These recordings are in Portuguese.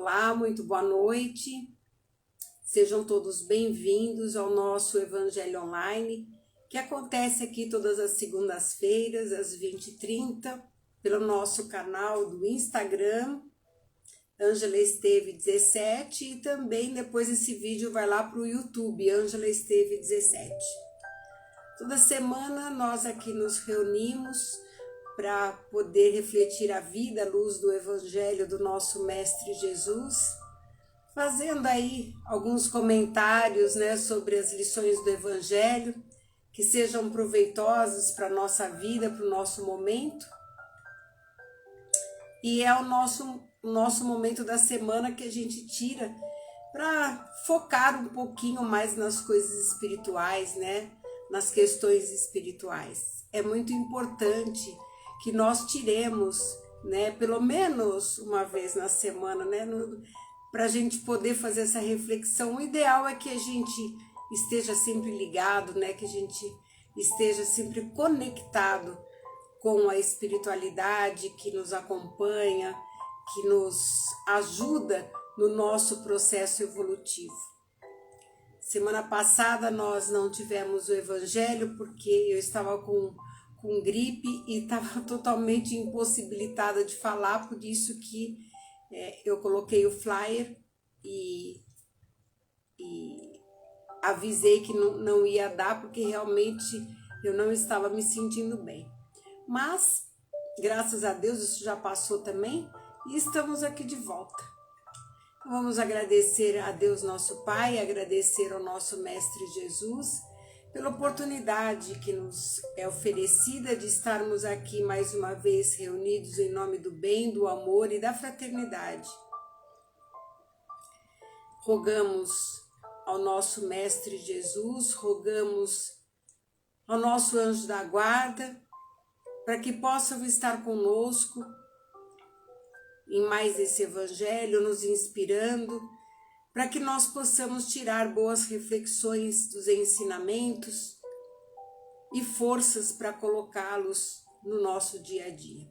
Olá, muito boa noite. Sejam todos bem-vindos ao nosso Evangelho Online, que acontece aqui todas as segundas-feiras, às 20h30, pelo nosso canal do Instagram, Ângela Esteve 17, e também depois esse vídeo vai lá para o YouTube, Ângela Esteve 17. Toda semana nós aqui nos reunimos para poder refletir a vida à luz do Evangelho do nosso Mestre Jesus, fazendo aí alguns comentários, sobre as lições do Evangelho, que sejam proveitosas para a nossa vida, para o nosso momento. E é o nosso momento da semana que a gente tira para focar um pouquinho mais nas coisas espirituais, nas questões espirituais. É muito importante que nós tiremos, pelo menos uma vez na semana, para a gente poder fazer essa reflexão. O ideal é que a gente esteja sempre ligado, que a gente esteja sempre conectado com a espiritualidade que nos acompanha, que nos ajuda no nosso processo evolutivo. Semana passada nós não tivemos o Evangelho porque eu estava com gripe e estava totalmente impossibilitada de falar, por isso que eu coloquei o flyer e avisei que não ia dar, porque realmente eu não estava me sentindo bem. Mas, graças a Deus, isso já passou também e estamos aqui de volta. Vamos agradecer a Deus nosso Pai, agradecer ao nosso Mestre Jesus, pela oportunidade que nos é oferecida de estarmos aqui mais uma vez reunidos em nome do bem, do amor e da fraternidade. Rogamos ao nosso Mestre Jesus, rogamos ao nosso anjo da guarda, para que possam estar conosco em mais esse Evangelho, nos inspirando, para que nós possamos tirar boas reflexões dos ensinamentos e forças para colocá-los no nosso dia a dia.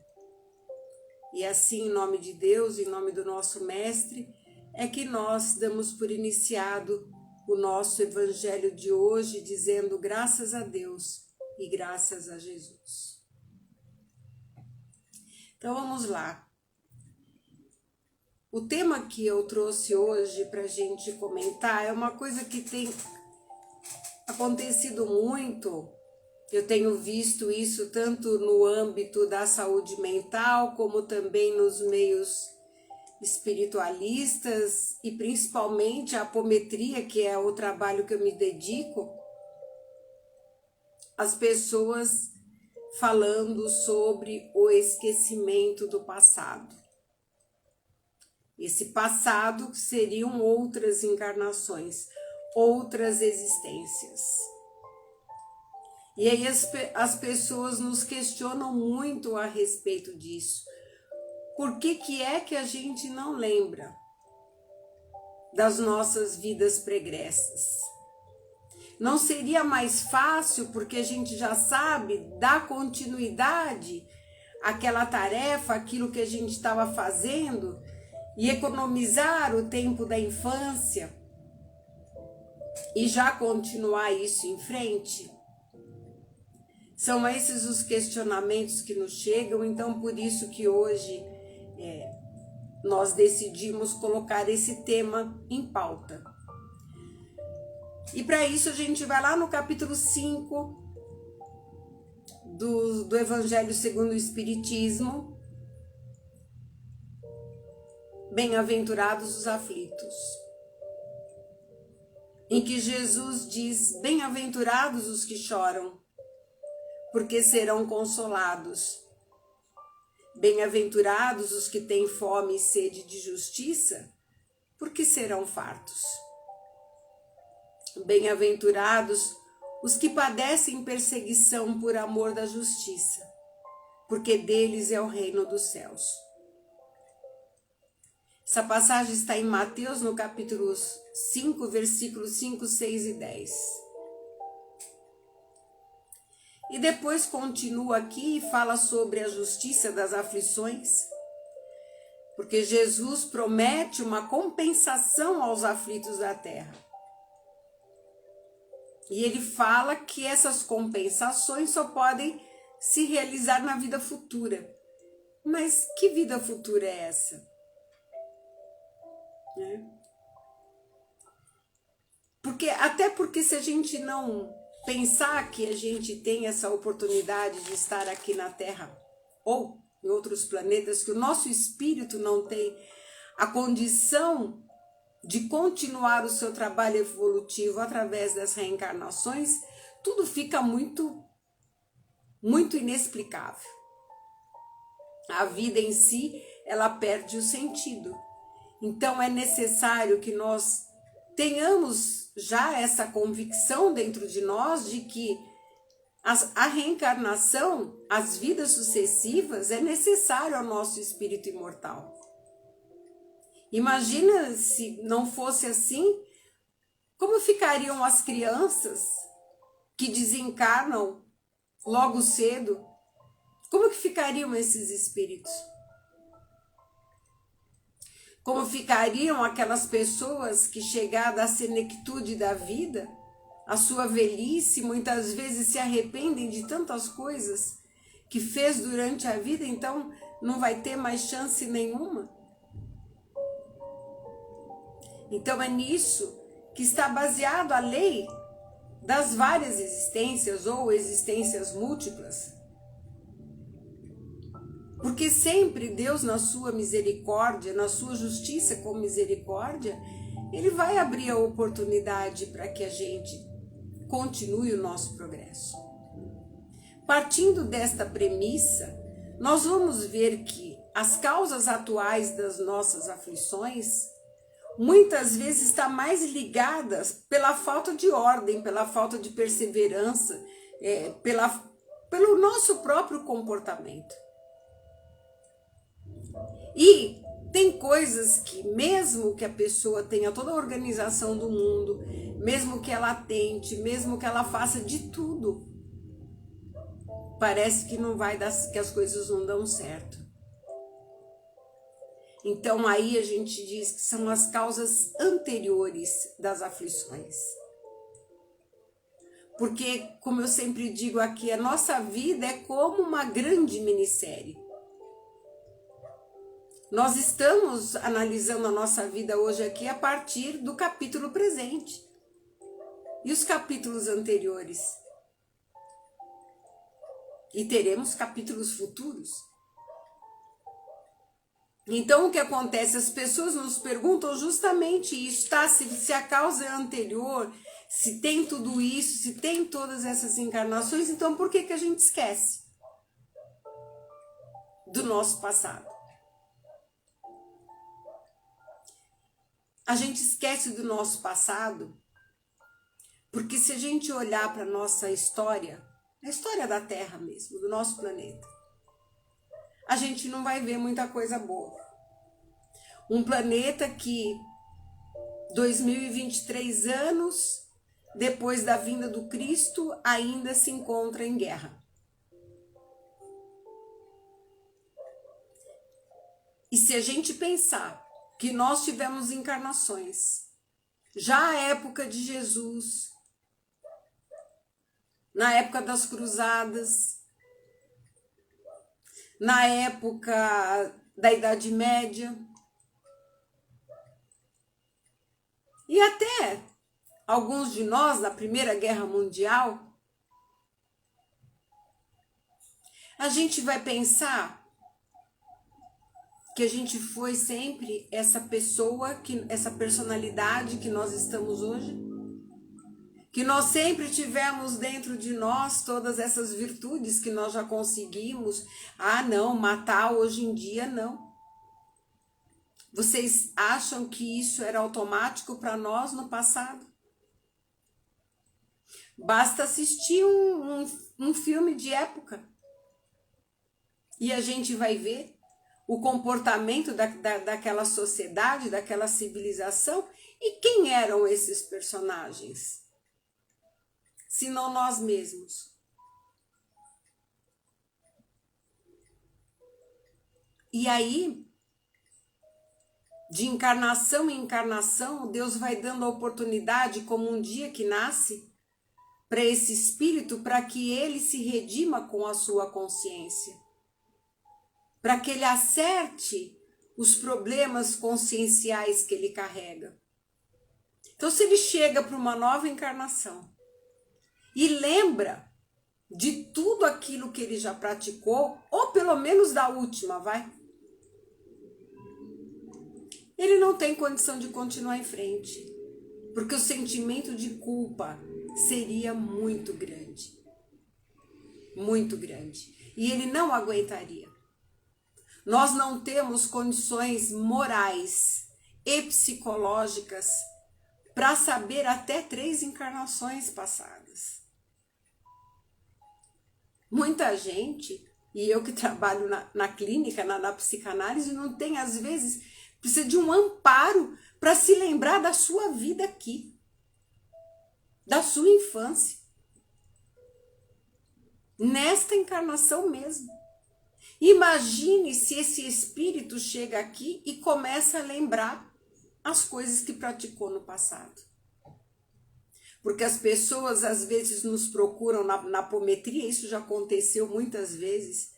E assim, em nome de Deus, em nome do nosso Mestre, é que nós damos por iniciado o nosso Evangelho de hoje, dizendo graças a Deus e graças a Jesus. Então vamos lá. O tema que eu trouxe hoje para a gente comentar é uma coisa que tem acontecido muito. Eu tenho visto isso tanto no âmbito da saúde mental, como também nos meios espiritualistas e principalmente a apometria, que é o trabalho que eu me dedico. As pessoas falando sobre o esquecimento do passado. Esse passado seriam outras encarnações, outras existências. E aí as pessoas nos questionam muito a respeito disso. Por que é que a gente não lembra das nossas vidas pregressas? Não seria mais fácil, porque a gente já sabe, dar continuidade àquela tarefa, aquilo que a gente estava fazendo, e economizar o tempo da infância e já continuar isso em frente? São esses os questionamentos que nos chegam, então por isso que hoje nós decidimos colocar esse tema em pauta. E para isso a gente vai lá no capítulo 5 do Evangelho segundo o Espiritismo. Bem-aventurados os aflitos, em que Jesus diz: bem-aventurados os que choram, porque serão consolados. Bem-aventurados os que têm fome e sede de justiça, porque serão fartos. Bem-aventurados os que padecem perseguição por amor da justiça, porque deles é o reino dos céus. Essa passagem está em Mateus, no capítulo 5, versículos 5, 6 e 10. E depois continua aqui e fala sobre a justiça das aflições, Porque Jesus promete uma compensação aos aflitos da terra. E ele fala que essas compensações só podem se realizar na vida futura. Mas que vida futura é essa? Né? Até porque se a gente não pensar que a gente tem essa oportunidade de estar aqui na Terra ou em outros planetas, que o nosso espírito não tem a condição de continuar o seu trabalho evolutivo através das reencarnações, tudo fica muito inexplicável. A vida em si, ela perde o sentido. Então é necessário que nós tenhamos já essa convicção dentro de nós de que a reencarnação, as vidas sucessivas, é necessário ao nosso espírito imortal. Imagina se não fosse assim, como ficariam as crianças que desencarnam logo cedo? Como que ficariam esses espíritos? Como ficariam aquelas pessoas que, chegada à senectude da vida, a sua velhice, muitas vezes se arrependem de tantas coisas que fez durante a vida, então não vai ter mais chance nenhuma? Então é nisso que está baseado a lei das várias existências ou existências múltiplas. Porque sempre Deus, na sua misericórdia, na sua justiça com misericórdia, Ele vai abrir a oportunidade para que a gente continue o nosso progresso. Partindo desta premissa, nós vamos ver que as causas atuais das nossas aflições muitas vezes estão mais ligadas pela falta de ordem, pela falta de perseverança, pelo nosso próprio comportamento. E tem coisas que, mesmo que a pessoa tenha toda a organização do mundo, mesmo que ela tente, mesmo que ela faça de tudo, parece que não vai dar, que as coisas não dão certo. Então aí a gente diz que são as causas anteriores das aflições. Porque, como eu sempre digo aqui, a nossa vida é como uma grande minissérie. Nós estamos analisando a nossa vida hoje aqui a partir do capítulo presente. E os capítulos anteriores? E teremos capítulos futuros. Então o que acontece? As pessoas nos perguntam justamente isso, tá? Se a causa é anterior, se tem tudo isso, se tem todas essas encarnações, então por que a gente esquece do nosso passado? A gente esquece do nosso passado porque, se a gente olhar para a nossa história, a história da Terra mesmo, do nosso planeta, a gente não vai ver muita coisa boa. Um planeta que 2023 anos depois da vinda do Cristo ainda se encontra em guerra. E se a gente pensar que nós tivemos encarnações, já à época de Jesus, na época das cruzadas, na época da Idade Média, e até alguns de nós na Primeira Guerra Mundial, a gente vai pensar que a gente foi sempre essa pessoa, essa personalidade que nós estamos hoje, que nós sempre tivemos dentro de nós todas essas virtudes que nós já conseguimos. Ah, não, matar hoje em dia não. Vocês acham que isso era automático para nós no passado? Basta assistir um filme de época e a gente vai ver o comportamento daquela sociedade, daquela civilização. E quem eram esses personagens? Senão nós mesmos. E aí, de encarnação em encarnação, Deus vai dando a oportunidade, como um dia que nasce, para esse espírito, para que ele se redima com a sua consciência, para que ele acerte os problemas conscienciais que ele carrega. Então, se ele chega para uma nova encarnação e lembra de tudo aquilo que ele já praticou, ou pelo menos da última, ele não tem condição de continuar em frente, porque o sentimento de culpa seria muito grande, e ele não aguentaria. Nós não temos condições morais e psicológicas para saber até 3 encarnações passadas. Muita gente, e eu que trabalho na clínica, na psicanálise, não tem, às vezes, precisa de um amparo para se lembrar da sua vida aqui, da sua infância, nesta encarnação mesmo. Imagine se esse espírito chega aqui e começa a lembrar as coisas que praticou no passado. Porque as pessoas às vezes nos procuram na apometria, isso já aconteceu muitas vezes,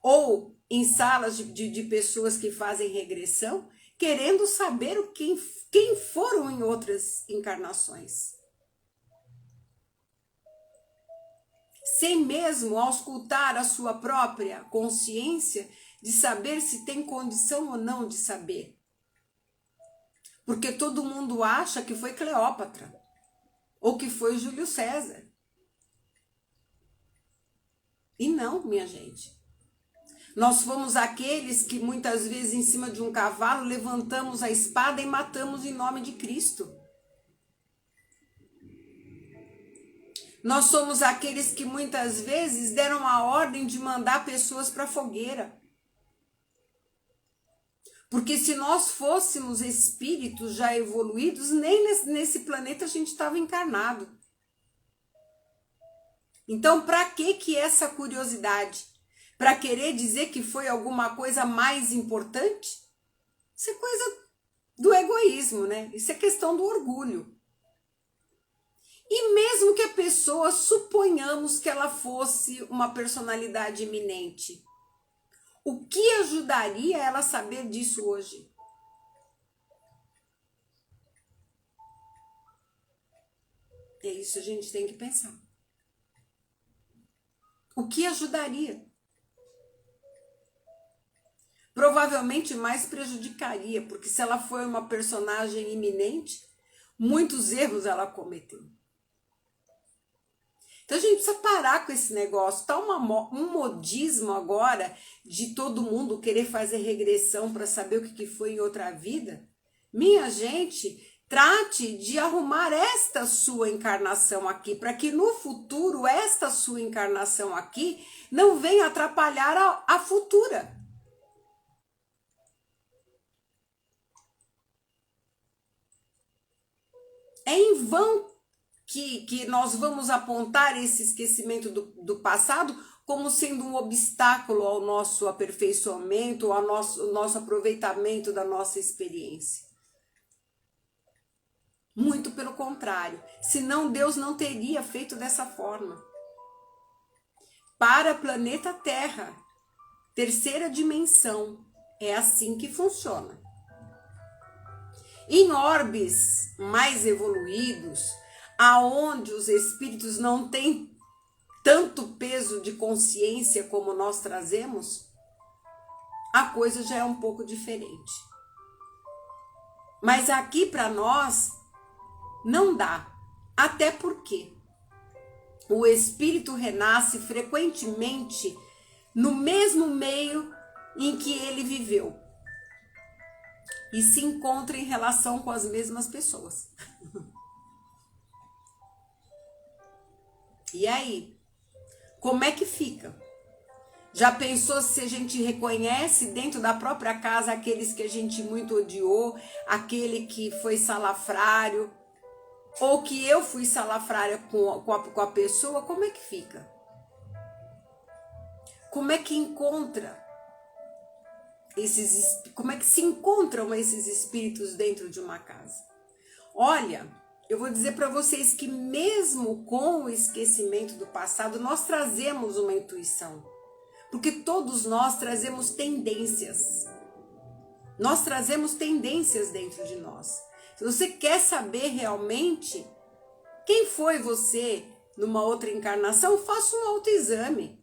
ou em salas de pessoas que fazem regressão, querendo saber quem foram em outras encarnações. Sem mesmo auscultar a sua própria consciência de saber se tem condição ou não de saber. Porque todo mundo acha que foi Cleópatra, ou que foi Júlio César. E não, minha gente. Nós fomos aqueles que muitas vezes em cima de um cavalo levantamos a espada e matamos em nome de Cristo. Nós somos aqueles que muitas vezes deram a ordem de mandar pessoas para a fogueira. Porque se nós fôssemos espíritos já evoluídos, nem nesse planeta a gente estava encarnado. Então, para que essa curiosidade? Para querer dizer que foi alguma coisa mais importante? Isso é coisa do egoísmo, né? Isso é questão do orgulho. E mesmo que a pessoa, suponhamos que ela fosse uma personalidade eminente, o que ajudaria ela a saber disso hoje? É isso que a gente tem que pensar. O que ajudaria? Provavelmente mais prejudicaria, porque se ela foi uma personagem eminente, muitos erros ela cometeu. Então a gente precisa parar com esse negócio. Tá um modismo agora de todo mundo querer fazer regressão para saber o que foi em outra vida. Minha gente, trate de arrumar esta sua encarnação aqui, para que no futuro esta sua encarnação aqui não venha atrapalhar a futura. É em vão que nós vamos apontar esse esquecimento do passado como sendo um obstáculo ao nosso aperfeiçoamento, ao nosso aproveitamento da nossa experiência. Muito pelo contrário, senão Deus não teria feito dessa forma. Para o planeta Terra, terceira dimensão, é assim que funciona. Em orbes mais evoluídos, aonde os espíritos não têm tanto peso de consciência como nós trazemos, a coisa já é um pouco diferente. Mas aqui para nós não dá, até porque o espírito renasce frequentemente no mesmo meio em que ele viveu e se encontra em relação com as mesmas pessoas. E aí, como é que fica? Já pensou se a gente reconhece dentro da própria casa aqueles que a gente muito odiou, aquele que foi salafrário, ou que eu fui salafrária com a pessoa, como é que fica? Como é que encontra como é que se encontram esses espíritos dentro de uma casa? Olha, eu vou dizer para vocês que mesmo com o esquecimento do passado, nós trazemos uma intuição. Porque todos nós trazemos tendências. Nós trazemos tendências dentro de nós. Se você quer saber realmente quem foi você numa outra encarnação, faça um autoexame.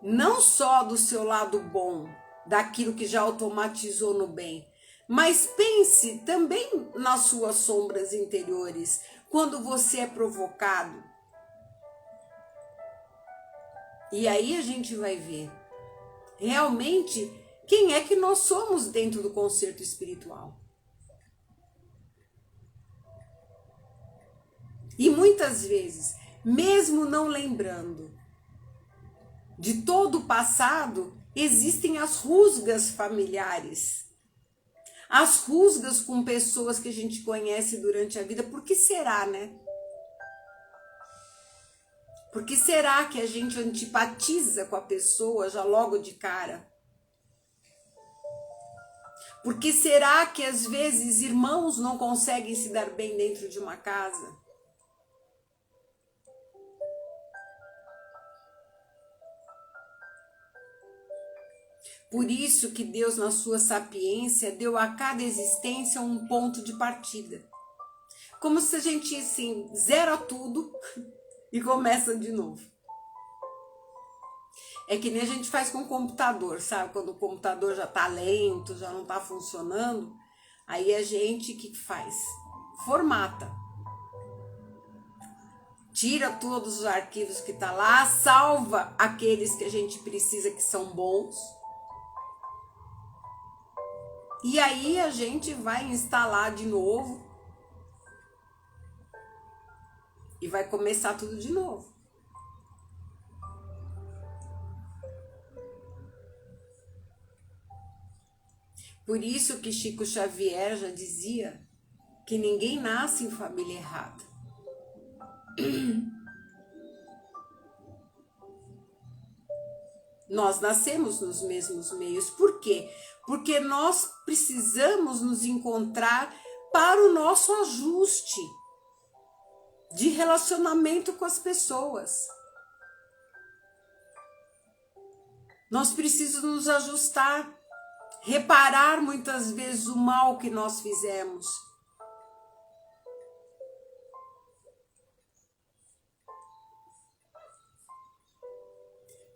Não só do seu lado bom, daquilo que já automatizou no bem, mas pense também nas suas sombras interiores, quando você é provocado. E aí a gente vai ver realmente quem é que nós somos dentro do concerto espiritual. E muitas vezes, mesmo não lembrando de todo o passado, existem as rusgas familiares. As rusgas com pessoas que a gente conhece durante a vida. Por que será, né? Por que será que a gente antipatiza com a pessoa já logo de cara? Por que será que às vezes irmãos não conseguem se dar bem dentro de uma casa? Por isso que Deus, na sua sapiência, deu a cada existência um ponto de partida. Como se a gente, assim, zera tudo e começa de novo. É que nem a gente faz com o computador, sabe? Quando o computador já tá lento, já não tá funcionando, aí a gente, o que faz? Formata. Tira todos os arquivos que tá lá, salva aqueles que a gente precisa que são bons. E aí a gente vai instalar de novo e vai começar tudo de novo. Por isso que Chico Xavier já dizia que ninguém nasce em família errada. Nós nascemos nos mesmos meios. Por quê? Porque nós precisamos nos encontrar para o nosso ajuste de relacionamento com as pessoas. Nós precisamos nos ajustar, reparar muitas vezes o mal que nós fizemos.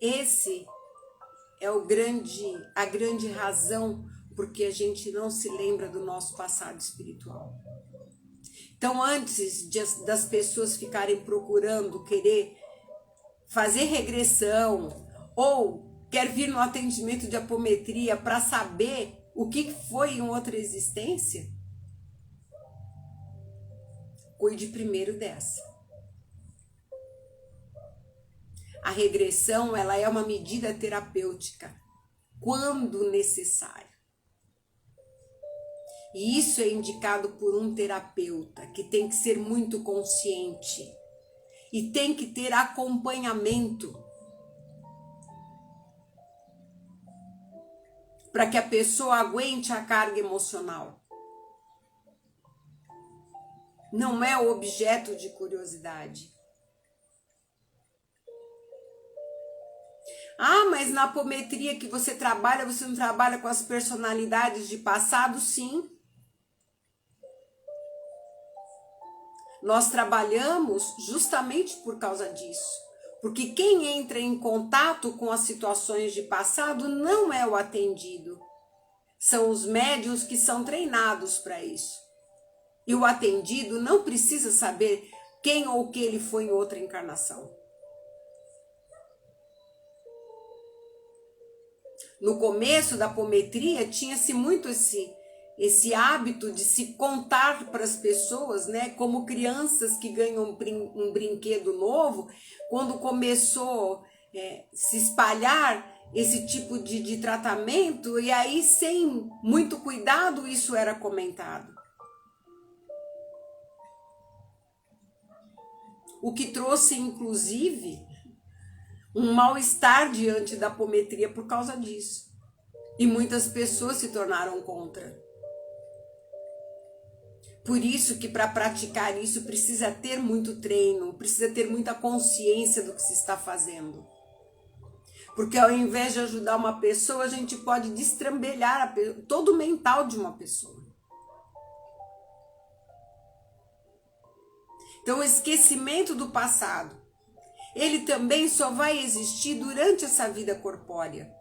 Esse é a grande razão porque a gente não se lembra do nosso passado espiritual. Então, antes das pessoas ficarem procurando, querer fazer regressão ou quer vir no atendimento de apometria para saber o que foi em outra existência, cuide primeiro dessa. A regressão, ela é uma medida terapêutica, quando necessário. E isso é indicado por um terapeuta, que tem que ser muito consciente e tem que ter acompanhamento para que a pessoa aguente a carga emocional. Não é o objeto de curiosidade. Ah, mas na apometria que você não trabalha com as personalidades de passado? Sim. Nós trabalhamos justamente por causa disso. Porque quem entra em contato com as situações de passado não é o atendido. São os médiuns que são treinados para isso. E o atendido não precisa saber quem ou o que ele foi em outra encarnação. No começo da apometria, tinha-se muito esse hábito de se contar para as pessoas, né? Como crianças que ganham um brinquedo novo, quando começou se espalhar esse tipo de tratamento, e aí sem muito cuidado isso era comentado. O que trouxe, inclusive, um mal-estar diante da apometria por causa disso. E muitas pessoas se tornaram contra. Por isso que para praticar isso precisa ter muito treino, precisa ter muita consciência do que se está fazendo. Porque ao invés de ajudar uma pessoa, a gente pode destrambelhar todo o mental de uma pessoa. Então o esquecimento do passado, ele também só vai existir durante essa vida corpórea.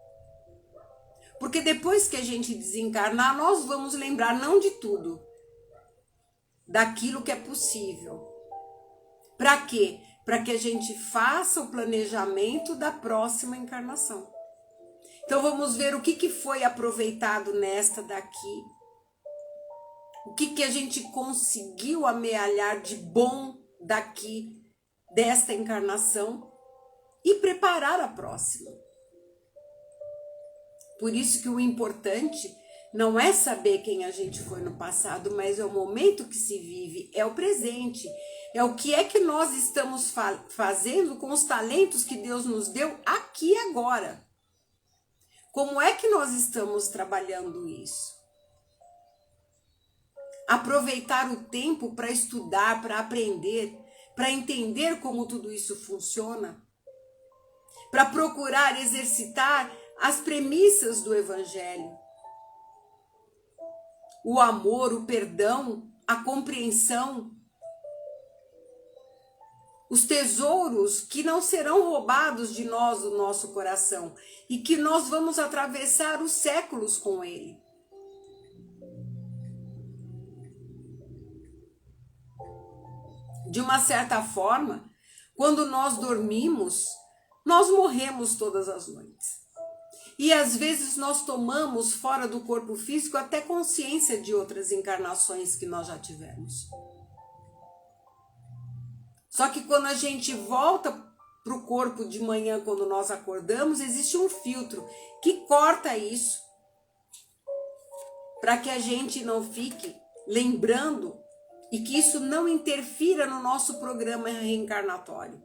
Porque depois que a gente desencarnar, nós vamos lembrar não de tudo, daquilo que é possível. Para quê? Para que a gente faça o planejamento da próxima encarnação. Então vamos ver o que foi aproveitado nesta daqui. O que a gente conseguiu amealhar de bom daqui, desta encarnação, e preparar a próxima. Por isso que o importante não é saber quem a gente foi no passado, mas é o momento que se vive, é o presente. É o que é que nós estamos fazendo com os talentos que Deus nos deu aqui e agora. Como é que nós estamos trabalhando isso? Aproveitar o tempo para estudar, para aprender, para entender como tudo isso funciona, para procurar exercitar as premissas do Evangelho. O amor, o perdão, a compreensão, os tesouros que não serão roubados de nós do nosso coração e que nós vamos atravessar os séculos com ele. De uma certa forma, quando nós dormimos, nós morremos todas as noites. E às vezes nós tomamos fora do corpo físico até consciência de outras encarnações que nós já tivemos. Só que quando a gente volta para o corpo de manhã, quando nós acordamos, existe um filtro que corta isso, para que a gente não fique lembrando e que isso não interfira no nosso programa reencarnatório.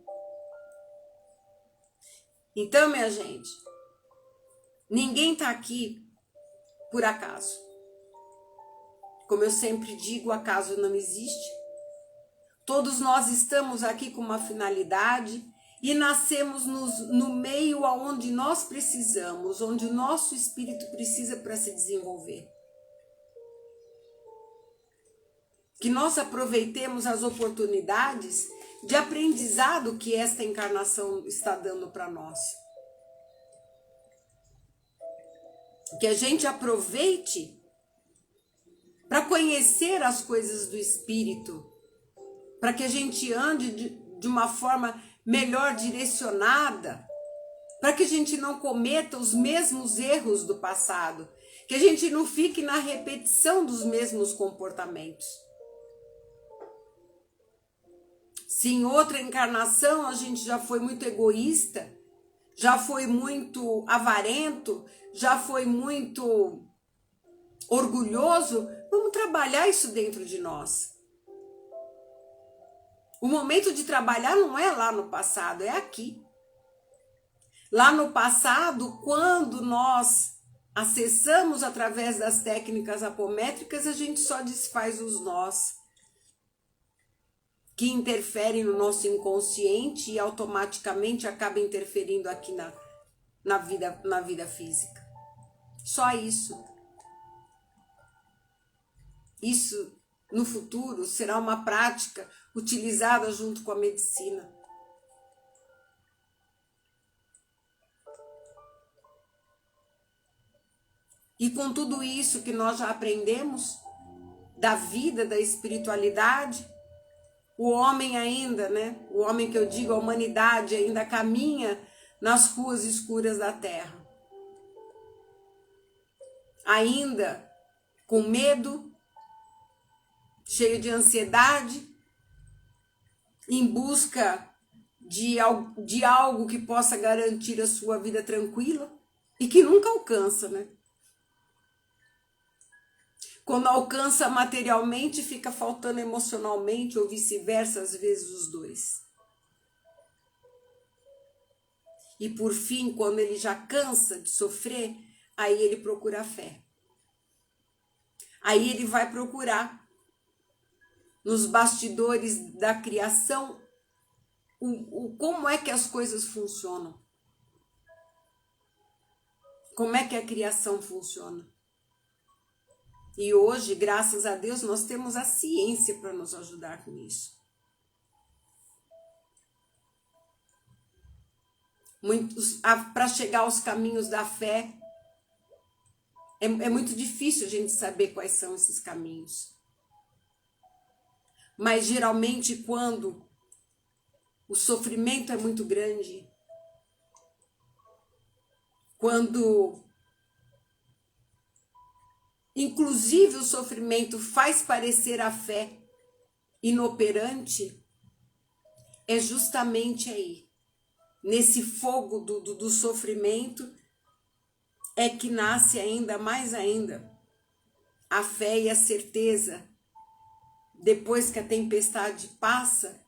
Então, minha gente, ninguém está aqui por acaso. Como eu sempre digo, acaso não existe. Todos nós estamos aqui com uma finalidade e nascemos no meio onde nós precisamos, onde o nosso espírito precisa para se desenvolver. Que nós aproveitemos as oportunidades de aprendizado que esta encarnação está dando para nós. Que a gente aproveite para conhecer as coisas do espírito, para que a gente ande de uma forma melhor direcionada, para que a gente não cometa os mesmos erros do passado, que a gente não fique na repetição dos mesmos comportamentos. Se em outra encarnação a gente já foi muito egoísta, já foi muito avarento, já foi muito orgulhoso, vamos trabalhar isso dentro de nós. O momento de trabalhar não é lá no passado, é aqui. Lá no passado, quando nós acessamos através das técnicas apométricas, a gente só desfaz os nós que interferem no nosso inconsciente e automaticamente acaba interferindo aqui na vida física. Só isso. Isso, no futuro, será uma prática utilizada junto com a medicina. E com tudo isso que nós já aprendemos da vida, da espiritualidade, o homem ainda, né? O homem que eu digo, a humanidade ainda caminha nas ruas escuras da Terra. Ainda com medo, cheio de ansiedade, em busca de algo que possa garantir a sua vida tranquila e que nunca alcança, né? Quando alcança materialmente, fica faltando emocionalmente ou vice-versa, às vezes os dois. E por fim, quando ele já cansa de sofrer, aí ele procura a fé. Aí ele vai procurar nos bastidores da criação como é que as coisas funcionam. Como é que a criação funciona. E hoje, graças a Deus, nós temos a ciência para nos ajudar com isso. Para chegar aos caminhos da fé, é muito difícil a gente saber quais são esses caminhos. Mas geralmente quando o sofrimento é muito grande, quando inclusive o sofrimento faz parecer a fé inoperante, é justamente aí, nesse fogo do sofrimento, é que nasce ainda mais ainda a fé e a certeza, depois que a tempestade passa,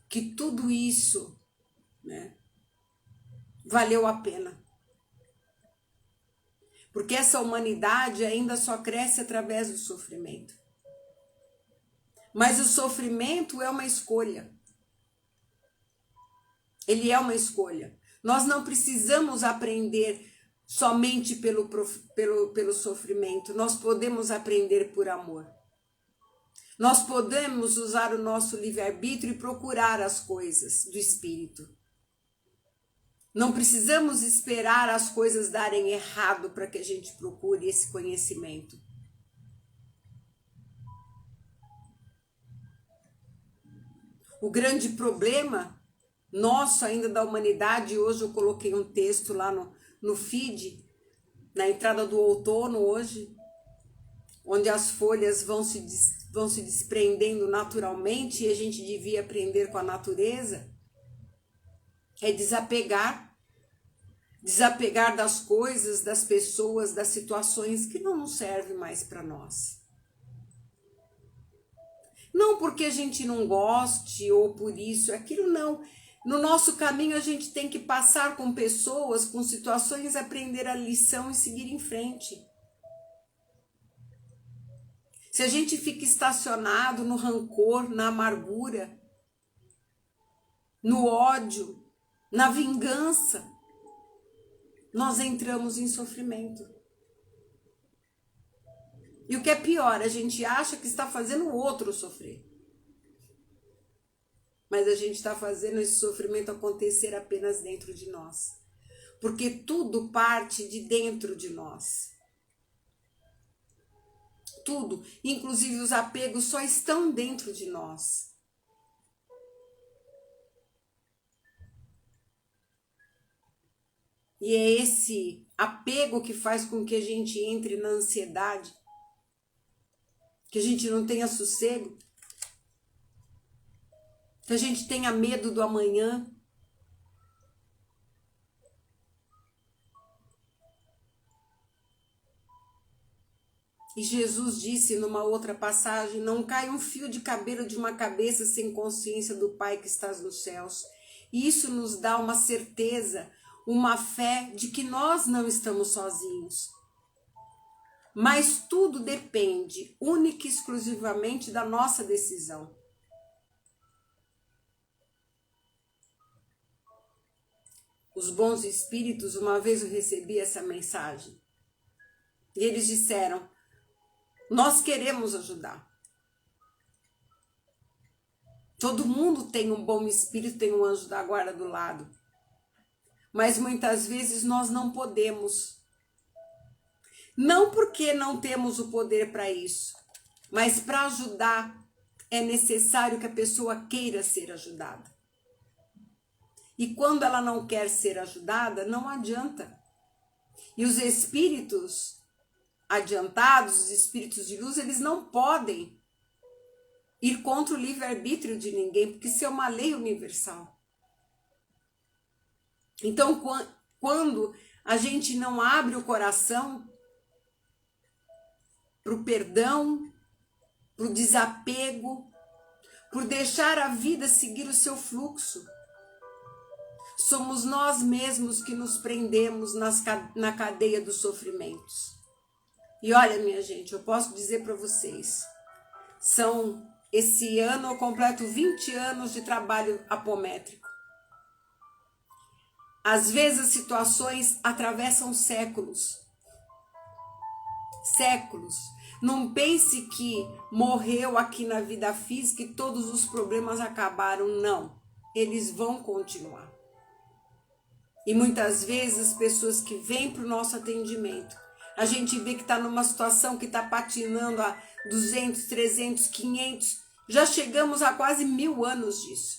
que tudo isso, né, valeu a pena. Porque essa humanidade ainda só cresce através do sofrimento. Mas o sofrimento é uma escolha. Ele é uma escolha. Nós não precisamos aprender somente pelo sofrimento. Nós podemos aprender por amor. Nós podemos usar o nosso livre-arbítrio e procurar as coisas do Espírito. Não precisamos esperar as coisas darem errado para que a gente procure esse conhecimento. O grande problema nosso ainda da humanidade, hoje eu coloquei um texto lá no feed, na entrada do outono hoje, onde as folhas vão se desprendendo naturalmente e a gente devia aprender com a natureza, é desapegar das coisas, das pessoas, das situações que não nos servem mais para nós. Não porque a gente não goste ou por isso, aquilo não. No nosso caminho a gente tem que passar com pessoas, com situações, aprender a lição e seguir em frente. Se a gente fica estacionado no rancor, na amargura, no ódio, na vingança, nós entramos em sofrimento. E o que é pior, a gente acha que está fazendo o outro sofrer. Mas a gente está fazendo esse sofrimento acontecer apenas dentro de nós. Porque tudo parte de dentro de nós. Tudo, inclusive os apegos, só estão dentro de nós. E é esse apego que faz com que a gente entre na ansiedade, que a gente não tenha sossego, que a gente tenha medo do amanhã. E Jesus disse numa outra passagem, não cai um fio de cabelo de uma cabeça sem consciência do Pai que estás nos céus. E isso nos dá uma certeza, uma fé de que nós não estamos sozinhos. Mas tudo depende única e exclusivamente da nossa decisão. Os bons espíritos, uma vez eu recebi essa mensagem, e eles disseram, nós queremos ajudar. Todo mundo tem um bom espírito, tem um anjo da guarda do lado. Mas muitas vezes nós não podemos. Não porque não temos o poder para isso, mas para ajudar é necessário que a pessoa queira ser ajudada. E quando ela não quer ser ajudada, não adianta. E os espíritos adiantados, os espíritos de luz, eles não podem ir contra o livre-arbítrio de ninguém, porque isso é uma lei universal. Então, quando a gente não abre o coração para o perdão, para o desapego, por deixar a vida seguir o seu fluxo, somos nós mesmos que nos prendemos na cadeia dos sofrimentos. E olha, minha gente, eu posso dizer para vocês, esse ano eu completo 20 anos de trabalho apométrico. Às vezes as situações atravessam séculos. Séculos. Não pense que morreu aqui na vida física e todos os problemas acabaram. Não. Eles vão continuar. E muitas vezes as pessoas que vêm para o nosso atendimento, a gente vê que está numa situação que está patinando há 200, 300, 500, já chegamos a quase 1000 anos disso.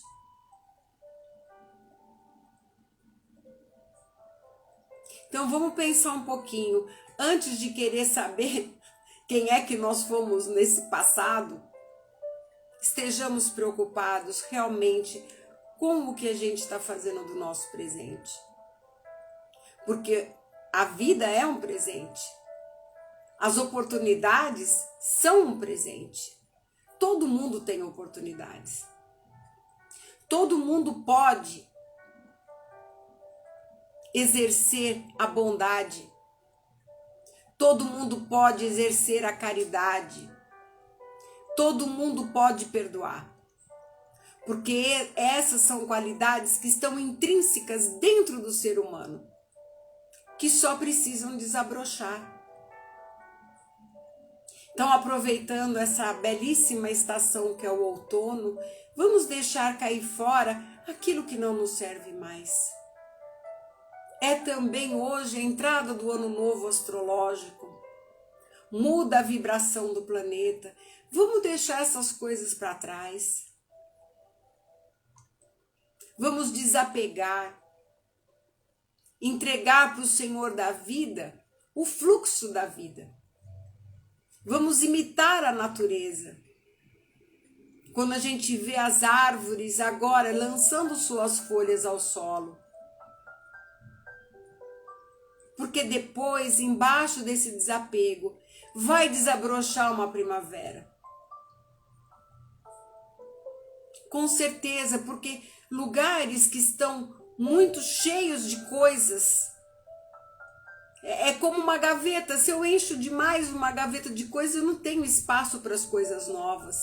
Então vamos pensar um pouquinho, antes de querer saber quem é que nós fomos nesse passado, estejamos preocupados realmente com o que a gente está fazendo do nosso presente. Porque a vida é um presente. As oportunidades são um presente. Todo mundo tem oportunidades. Todo mundo pode exercer a bondade. Todo mundo pode exercer a caridade. Todo mundo pode perdoar. Porque essas são qualidades que estão intrínsecas dentro do ser humano, que só precisam desabrochar. Então, aproveitando essa belíssima estação que é o outono, vamos deixar cair fora aquilo que não nos serve mais. É também hoje a entrada do ano novo astrológico. Muda a vibração do planeta. Vamos deixar essas coisas para trás. Vamos desapegar. Entregar para o Senhor da vida o fluxo da vida. Vamos imitar a natureza. Quando a gente vê as árvores agora lançando suas folhas ao solo. Porque depois, embaixo desse desapego, vai desabrochar uma primavera. Com certeza, porque lugares que estão muito cheios de coisas, é como uma gaveta. Se eu encho demais uma gaveta de coisas, eu não tenho espaço para as coisas novas.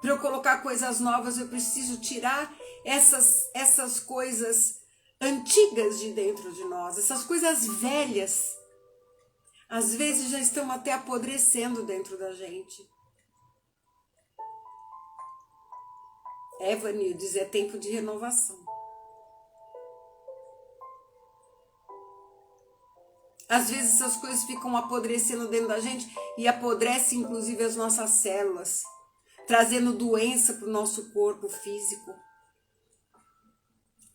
Para eu colocar coisas novas, eu preciso tirar essas coisas antigas de dentro de nós, essas coisas velhas. Às vezes já estão até apodrecendo dentro da gente. Vanildes, é tempo de renovação. Às vezes essas coisas ficam apodrecendo dentro da gente e apodrecem inclusive as nossas células, trazendo doença para o nosso corpo físico.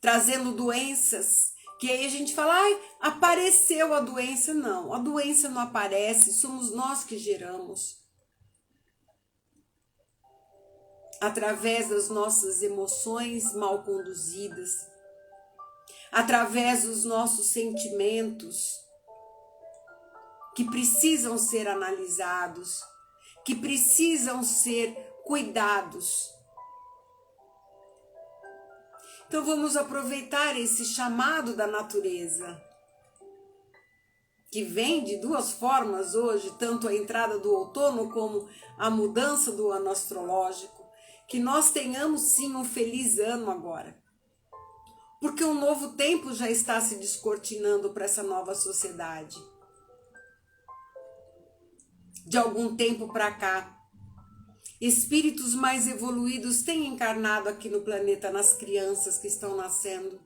Trazendo doenças que aí a gente fala, apareceu a doença. Não, a doença não aparece, somos nós que geramos. Através das nossas emoções mal conduzidas, através dos nossos sentimentos, que precisam ser analisados, que precisam ser cuidados. Então vamos aproveitar esse chamado da natureza, que vem de duas formas hoje, tanto a entrada do outono como a mudança do ano astrológico, que nós tenhamos sim um feliz ano agora. Porque um novo tempo já está se descortinando para essa nova sociedade. De algum tempo para cá, espíritos mais evoluídos têm encarnado aqui no planeta, nas crianças que estão nascendo.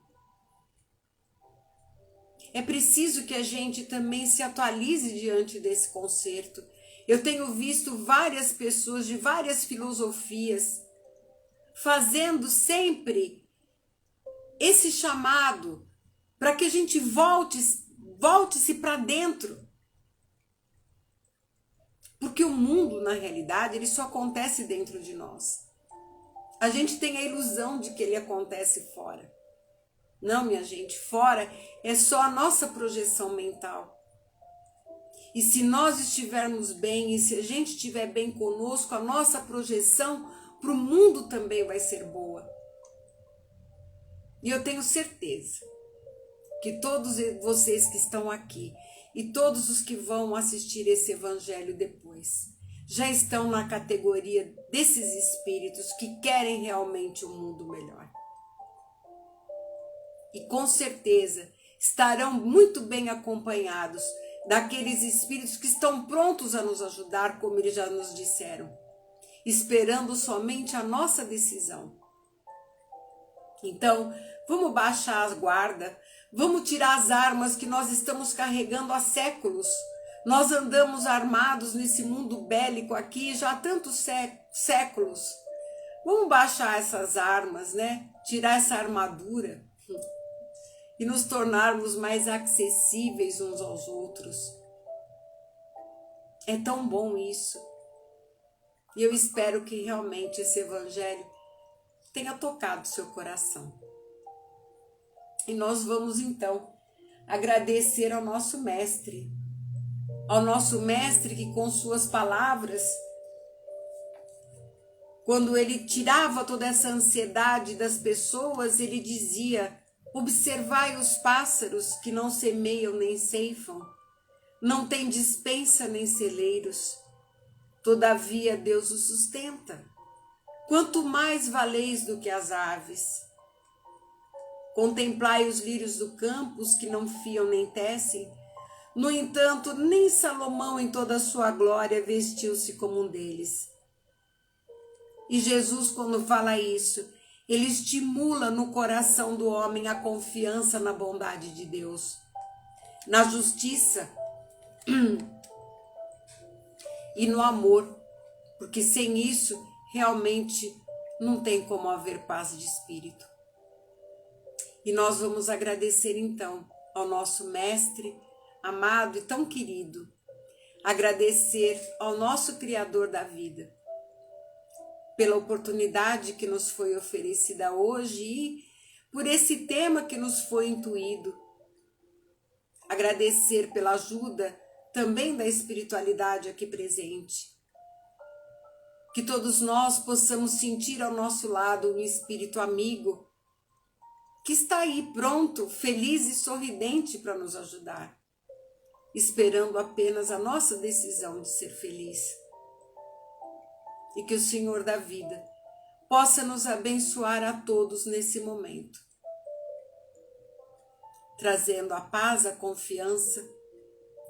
É preciso que a gente também se atualize diante desse concerto. Eu tenho visto várias pessoas de várias filosofias fazendo sempre esse chamado para que a gente volte-se para dentro. Porque o mundo, na realidade, ele só acontece dentro de nós. A gente tem a ilusão de que ele acontece fora. Não, minha gente, fora é só a nossa projeção mental. E se nós estivermos bem, e se a gente estiver bem conosco, a nossa projeção para o mundo também vai ser boa. E eu tenho certeza que todos vocês que estão aqui e todos os que vão assistir esse evangelho depois já estão na categoria desses espíritos que querem realmente um mundo melhor. E com certeza estarão muito bem acompanhados daqueles espíritos que estão prontos a nos ajudar, como eles já nos disseram, esperando somente a nossa decisão. Então, vamos baixar a guarda, vamos tirar as armas que nós estamos carregando há séculos. Nós andamos armados nesse mundo bélico aqui já há tantos séculos. Vamos baixar essas armas, né? Tirar essa armadura e nos tornarmos mais acessíveis uns aos outros. É tão bom isso. E eu espero que realmente esse evangelho tenha tocado seu coração. E nós vamos então agradecer ao nosso mestre que com suas palavras, quando ele tirava toda essa ansiedade das pessoas, ele dizia: observai os pássaros que não semeiam nem ceifam, não têm despensa nem celeiros, todavia Deus os sustenta. Quanto mais valeis do que as aves. Contemplai os lírios do campo, os que não fiam nem tecem. No entanto, nem Salomão em toda a sua glória vestiu-se como um deles. E Jesus, quando fala isso, ele estimula no coração do homem a confiança na bondade de Deus, na justiça e no amor, porque sem isso realmente não tem como haver paz de espírito. E nós vamos agradecer então ao nosso mestre amado e tão querido, agradecer ao nosso Criador da vida, pela oportunidade que nos foi oferecida hoje e por esse tema que nos foi intuído. Agradecer pela ajuda também da espiritualidade aqui presente. Que todos nós possamos sentir ao nosso lado um espírito amigo que está aí pronto, feliz e sorridente para nos ajudar, esperando apenas a nossa decisão de ser feliz. E que o Senhor da vida possa nos abençoar a todos nesse momento, trazendo a paz, a confiança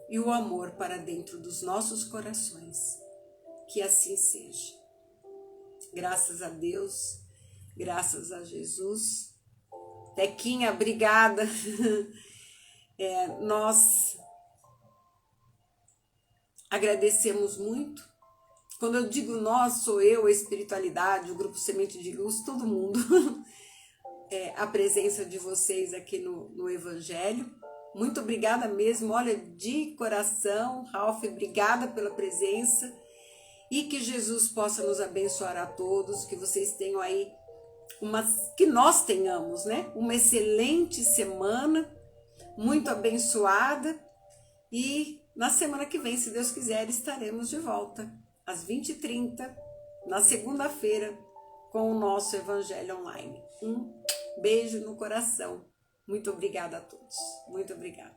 e o amor para dentro dos nossos corações. Que assim seja. Graças a Deus, graças a Jesus. Tequinha, obrigada. Nós agradecemos muito. Quando eu digo nós, sou eu, a espiritualidade, o Grupo Semente de Luz, todo mundo. A presença de vocês aqui no Evangelho. Muito obrigada mesmo, olha, de coração. Ralph, obrigada pela presença. E que Jesus possa nos abençoar a todos, que vocês tenham aí, que nós tenhamos, né? Uma excelente semana, muito abençoada. E na semana que vem, se Deus quiser, estaremos de volta, às 20h30, na segunda-feira, com o nosso Evangelho Online. Um beijo no coração. Muito obrigada a todos. Muito obrigada.